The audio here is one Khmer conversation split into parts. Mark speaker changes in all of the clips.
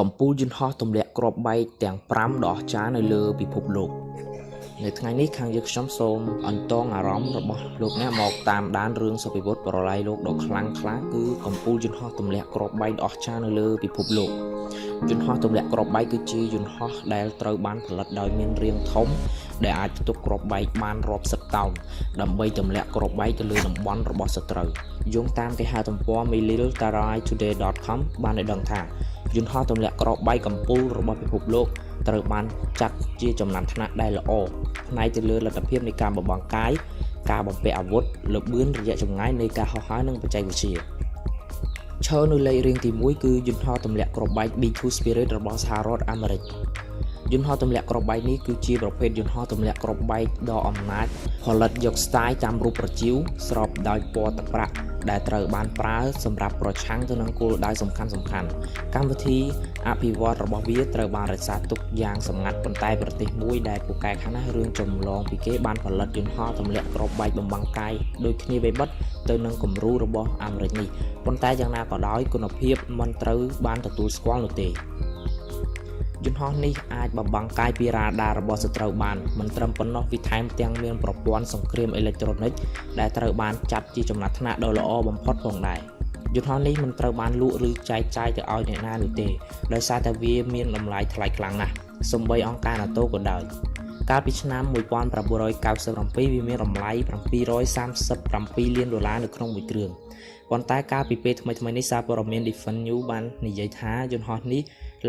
Speaker 1: កំពូលយន្តហោះទម្លាក់គ្រាប់បែកទាំង5ដ៏អស្ចារ្យនៅលើពិភពលោកនៅថ្ងៃនេះខាងយើងខ្ញុំសូមអន្តងអារម្មណ៍របស់លោកអ្នកមកតាមដានរឿងសុភាវត្តប្រឡាយលោកដ៏ខ្លាំងក្លាគឺកំពូលយន្តហោះទម្លាក់គ្រាប់បែកដ៏អស្ចារ្យនៅលើពិភពលោកយន្តហោះទម្លាក់គ្រាប់បែកគឺជាយន្តហោះដែលត្រូវបានផលិតដោយមានរាងធំដែលអាចផ្ទុកគ្រាប់បែកបានរាប់សិបតោនដើម្បីទម្លាក់គ្រាប់បែកទៅលើតំបន់របស់សត្រូវយោងតាមគេហទំព័រ military.today.com បានឲ្យដឹងថាយន្តហោះទម្លាក់គ្រាប់បែកកំពូលរបស់ពិភពលោកត្រូវបានចាត់ជាចំណាត់ថ្នាក់ដែលល្អផ្នែកទៅលើលទ្ធភាពនៃការបំបង្កាយការបំពាក់អាវុធលបឿនរយៈចម្ងាយនៃការហោះហើរនិងបច្ចេកវិទ្យាឈរនៅលេខរៀងទី1គឺយន្តហោះទម្លាក់គ្រាប់បែក B2 Spirit របស់សហរដ្ឋអាមេរិកយន្តហោះទម្លាក់គ្រាប់បែកនេះគឺជាប្រភេទយន្តហោះទម្លាក់គ្រាប់បែកដ៏អំណាចផលិតយកស្ទាយតាមរូបប្រជៀវស្របដោយពណ៌ទឹកប្រាក់ដែលត្រូវបានប្រើសម្រាប់ប្រឆាំងទៅនឹងគោលដៅសំខាន់កម្មវិធីអភិវឌ្ឍរបស់វាត្រូវបានរក្សាទុកយ៉ាងសម្ងាត់ប៉ុន្តែប្រទេសមួយដែលពូកែខ្លាំងរឿងចម្លងពីគេបានផលិតយន្តហោះទម្លាក់គ្រាប់បែកបំបង្កាយដូចគ្នាបីបិទទៅនឹងគំរូរបស់អាមេរិកនេះប៉ុន្តែយ៉ាងណាក៏ដោយគុណភាពមិនត្រូវបានទទួលស្គាល់នោះទេយន្តហោះនេះអាចបំបង្កាយពីរ៉ាដារបស់សត្រូវបានមិនត្រឹមប៉ុណ្ណោះវាថែមទាំងមានប្រព័ន្ធសង្គ្រាមអេឡិចត្រូនិកដែលត្រូវបានចាត់ជាចំណាត់ថ្នាក់ដ៏ល្អបំផុតផងដែរយន្តហោះនេះមិនត្រូវបានលក់ឬចែកចាយទៅឲ្យអ្នកណានោះទេដោយសារតែវាមានតម្លៃថ្លៃខ្លាំងណាស់សូម្បីអង្គការ NATO ក៏ដោយកាលពីឆ្នាំ1997វាមានតម្លៃ$737លាននៅក្នុងមួយគ្រឿងប៉ុន្តែកាលពីពេលថ្មីៗនេះសារព័ត៌មាន Defense News បាននិយាយថាយន្តហោះនេះ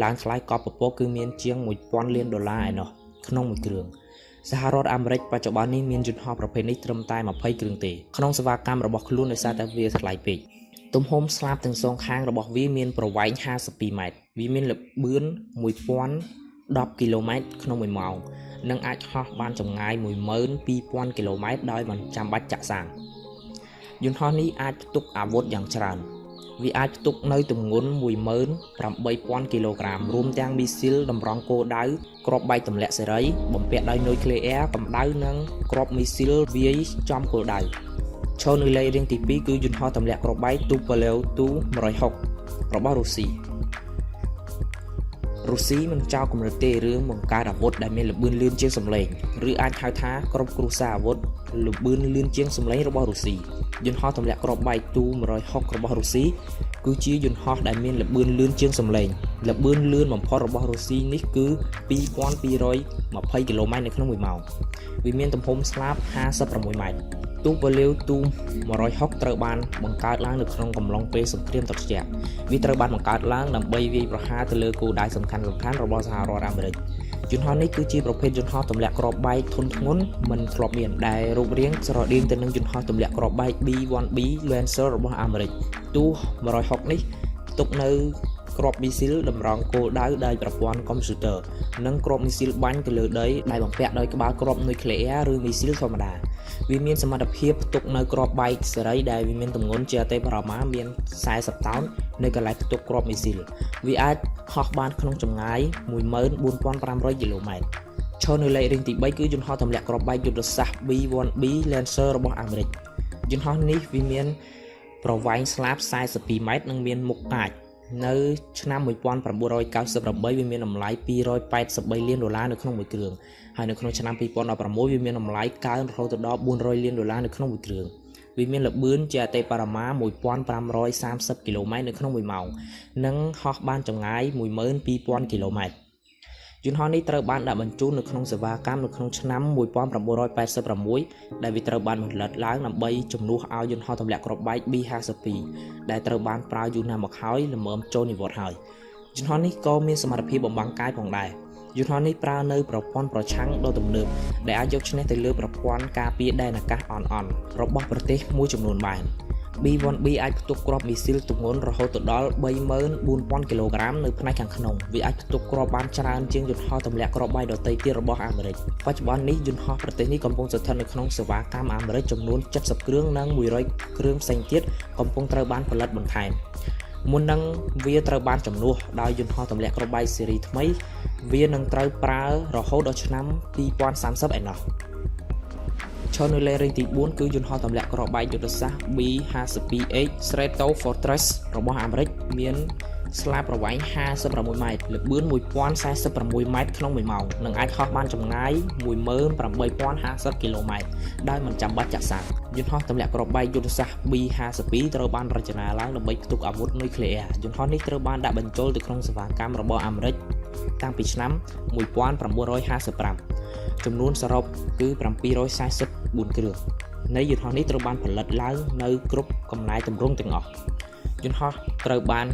Speaker 1: ឡើងថ្លៃកប់ពពកគឺមានជាង$1000លានឯណោះក្នុងមួយគ្រឿងសហរដ្ឋអាមេរិកបច្ចុប្បន្ននេះមានយន្តហោះប្រភេទនេះត្រឹមតែ20គ្រឿងទេក្នុងសេវាកម្មរបស់ខ្លួនដោយសារតែវាថ្លៃពេកទំហំស្លាបទាំងសងខាងរបស់វាមានប្រវែង52ម៉ែត្រវាមានល្បឿន1010គីឡូម៉ែត្រក្នុង1ម៉ោងនិងអាចហោះបានចម្ងាយ12000គីឡូម៉ែត្រដោយមិនចាំបាច់ចាក់សាំងយន្តហោះនេះអាចផ្ទុកអាវុធយ៉ាងច្រើនវាអាចផ្ទុកនៅទម្ងន់18000គីឡូក្រាមរួមទាំងមីស៊ីលតម្រង់គោលដៅគ្រាប់បែកទម្លាក់សេរីបំពាក់ដោយនុយក្លេអ៊ែរកម្ដៅនិងគ្រាប់មីស៊ីលវាយចំគោលដៅឈរនៅលេខរៀងទី2គឺយន្តហោះទម្លាក់គ្រាប់បែក Tu-160 របស់រុស្ស៊ីមិនចោលគំនិតទេរឿងបង្កើតអាវុធដែលមានល្បឿនលឿនជាងសម្លេងឬអាចហៅថាគ្រប់គ្រួសារអាវុធល្បឿនលឿនជាងសម្លេងរបស់រុស្ស៊ីយន្តហោះទម្លាក់គ្រាប់បែក Tu-160 របស់រុស្ស៊ីគឺជាយន្តហោះដែលមានល្បឿនលឿនជាងសម្លេងល្បឿនលឿនបំផុតរបស់រុស្ស៊ីនេះគឺ2220គីឡូម៉ែត្រនៅក្នុង1ម៉ោងវាមានទំហំស្លាប56ម៉ែត្រទូប៉ូលាវ Tu-160 ត្រូវបានបង្កើតឡើងនៅក្នុងកំឡុងពេលសង្គ្រាមទឹកធ្លាក់វាត្រូវបានបង្កើតឡើងដើម្បីវាយប្រហារទៅលើគោលដៅសំខាន់របស់សហរដ្ឋអាមេរិកយន្តហោះនេះគឺជាប្រភេទយន្តហោះទម្លាក់គ្រាប់បែកធន់ធ្ងន់មិនធ្លាប់មានដែលរូបរាងស្រដៀងទៅនឹងយន្តហោះទម្លាក់គ្រាប់បែក B-1B Lancer របស់អាមេរិក Tu-160 នេះផ្ទុកនៅគ្រាប់មីស៊ីលតម្រង់គោលដៅដោយប្រព័ន្ធកុំព្យូទ័រនិងគ្រាប់មីស៊ីលបាញ់ទៅលើដីដែលបំពាក់ដោយក្បាលគ្រាប់នុយក្លេអ៊ែរឬមីស៊ីលធម្មតាវាមានសមត្ថភាពផ្ទុកនៅគ្រាប់បែកសេរីដែលវាមានទម្ងន់ជាអតិបរមាមាន40តោននៅកន្លែងផ្ទុកគ្រាប់មីស៊ីលវាអាចហោះបានក្នុងចម្ងាយ14500គីឡូម៉ែត្រឈរនៅលេខរៀងទី3គឺយន្តហោះទម្លាក់គ្រាប់បែកយុទ្ធសាស្ត្រ B-1B Lancer របស់អាមេរិកយន្តហោះនេះវាមានប្រវែងស្លាប42ម៉ែត្រនិងមានមុខកាចនៅឆ្នាំ1998វាមានតម្លៃ$283លាននៅក្នុងមួយគ្រឿងហើយនៅក្នុងឆ្នាំ2016វាមានតម្លៃកើនរហូតដល់$400លាននៅក្នុងមួយគ្រឿងវាមានល្បឿនជាអតិបរមា1530គីឡូម៉ែត្រនៅក្នុង1ម៉ោងនិងហោះបានចម្ងាយ12000គីឡូម៉ែត្រយន្តហោះនេះត្រូវបានដាក់បញ្ជូននៅក្នុងសេវាកម្មនៅក្នុងឆ្នាំ1986ដែលវាត្រូវបានផលិតឡើងដើម្បីជំនួសឲ្យយន្តហោះទម្លាក់គ្រាប់បែក B-52 ដែលត្រូវបានប្រើយូរណាស់មកហើយល្មមចូលនិវត្តន៍ហើយយន្តហោះនេះក៏មានសមត្ថភាពបំបង្កាយផងដែរយន្តហោះនេះប្រើនៅប្រព័ន្ធប្រឆាំងដ៏ទំនើបដែលអាចយកឈ្នះទៅលើប្រព័ន្ធការពារដែនអាកាសអន់របស់ប្រទេសមួយចំនួនបានB-1B អាចផ្ទុកគ្រាប់មីស៊ីលទម្ងន់រហូតដល់34000គីឡូក្រាមនៅផ្នែកខាងក្នុងវាអាចផ្ទុកគ្រាប់បានច្រើនជាងយន្តហោះទម្លាក់គ្រាប់បែកដទៃទៀតរបស់អាមេរិកបច្ចុប្បន្ននេះយន្តហោះប្រទេសនេះកំពុងស្ថិតនៅក្នុងសេវាកម្មអាមេរិកចំនួន70គ្រឿងនិង100គ្រឿងផ្សេងទៀតកំពុងត្រូវបានផលិតបន្ថែមមុននឹងវាត្រូវបានជំនួសដោយយន្តហោះទម្លាក់គ្រាប់បែកស៊េរីថ្មីវានឹងត្រូវប្រើរហូតដល់ឆ្នាំ2030ឯណោះឈរនៅលេខរៀងទី4គឺយន្តហោះទម្លាក់គ្រាប់បែកយុទ្ធសាស្ត្រ B-52H Strato Fortress របស់អាមេរិកមាន ស្លាបប្រវែង56ម៉ែត្រល្បឿន1046ម៉ែត្រក្នុង1ម៉ោងនិងអាចហោះបានចម្ងាយ18050គីឡូម៉ែត្រដោយមិនចាំបាច់ចាក់សាំងយន្តហោះទម្លាក់គ្រាប់បែកយុទ្ធសាស្ត្រ B52 ត្រូវបានរចនាឡើងដើម្បីផ្ទុកអាវុធនុយក្លេអ៊ែរយន្តហោះនេះត្រូវបានដាក់បញ្ចូលទៅក្នុងសេវាកម្មរបស់អាមេរិកតាំងពីឆ្នាំ1955ចំនួនសរុបគឺ744គ្រឿងនៃយន្តហោះនេះត្រូវបានផលិតឡើងនៅគ្រប់កំណែទម្រង់ទាំងអស់យន្តហោះត្រូវបាន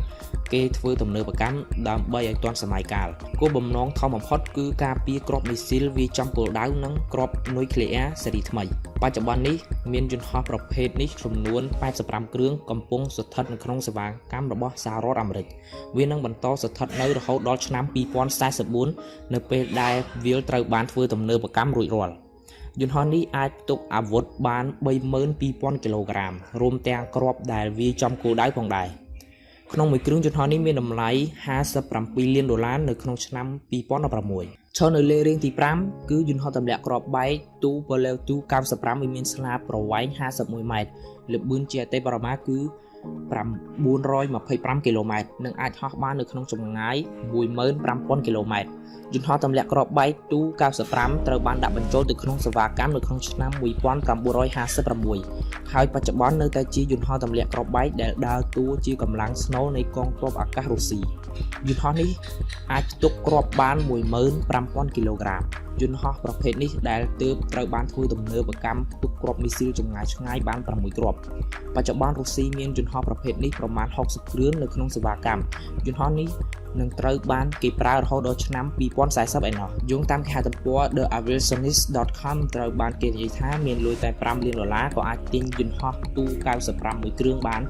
Speaker 1: គេធ្វើទំនើបកម្មដើម្បីឲ្យទាន់សម័យកាលគោលបំណងធំបំផុតគឺការពារគ្រាប់មីស៊ីលវាយចំគោលដៅនិងគ្រាប់នុយក្លេអ៊ែរស៊េរីថ្មីបច្ចុប្បន្ននេះមានយន្តហោះប្រភេទនេះចំនួន85គ្រឿងកំពុងស្ថិតនៅក្នុងសេវាកម្មរបស់សហរដ្ឋអាមេរិកវានឹងបន្តស្ថិតនៅរហូតដល់ឆ្នាំ2044នៅពេលដែលវាលត្រូវបានធ្វើទំនើបកម្មរួចរាល់យន្តហោះនេះអាចផ្ទុកអាវុធបាន 32000 គីឡូក្រាមរួមទាំងគ្រាប់ដែលវាយចំគោលដៅផងដែរក្នុងមួយគ្រឿងយន្តហោះនេះមានតម្លៃ$57លាននៅក្នុងឆ្នាំ2016ឈរនៅលើរៀងទី5គឺយន្តហោះទម្លាក់គ្រាប់បែកទូប៉ូឡេវទូ95មានស្លាបប្រវែង51ម៉ែត្រល្បឿនជាអតិបរមាគឺ925គីឡូម៉ែត្រនិងអាចហោះបាននៅក្នុងចម្ងាយ15000គីឡូម៉ែត្រយន្តហោះទម្លាក់គ្រាប់បែកទូ95ត្រូវបានដាក់បញ្ចូលទៅក្នុងសេវាកម្មនៅក្នុងឆ្នាំ1956ហើយបច្ចុប្បន្ននៅតែជាយន្តហោះទម្លាក់គ្រាប់បែកដែលដើរតួជាកម្លាំងស្នូលនៃកងទ័ពអាកាសរុស្ស៊ីយន្តហោះនេះអាចផ្ទុកគ្រាប់បាន15000គីឡូក្រាមយន្តហោះប្រភេទនេះដែលទើបត្រូវបានធ្វើទំនើបកម្មផ្ទុកគ្រាប់មីស៊ីលចម្ងាយឆ្ងាយបាន6គ្រាប់បច្ចុប្បន្នរុស្ស៊ីមានយន្តហោះប្រភេទនេះប្រមាណ60គ្រឿងនៅក្នុងសេវាកម្មយន្តហោះនេះនឹងត្រូវបានគេប្រើរហូតដល់ឆ្នាំ2040ឯណោះយោងតាមគេហទំព័រ theaviationist.com ត្រូវបានគេនិយាយថាមានលុយតែ$5លានក៏អាចទិញយន្តហោះទូ95មួយគ្រឿងបាន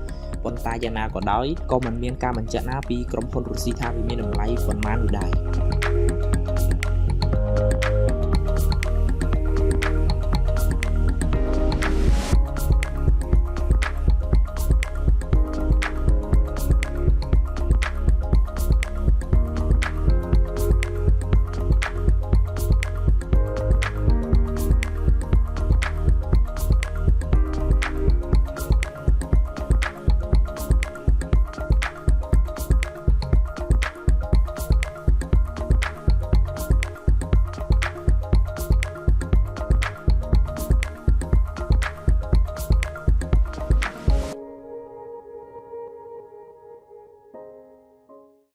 Speaker 1: ប៉ុន្តែយ៉ាងណាក៏ដោយក៏មិនមានការបញ្ជាក់ណាពីក្រុមហ៊ុនរុស្ស៊ីថាវាមានតម្លៃប៉ុន្មាននោះដែរ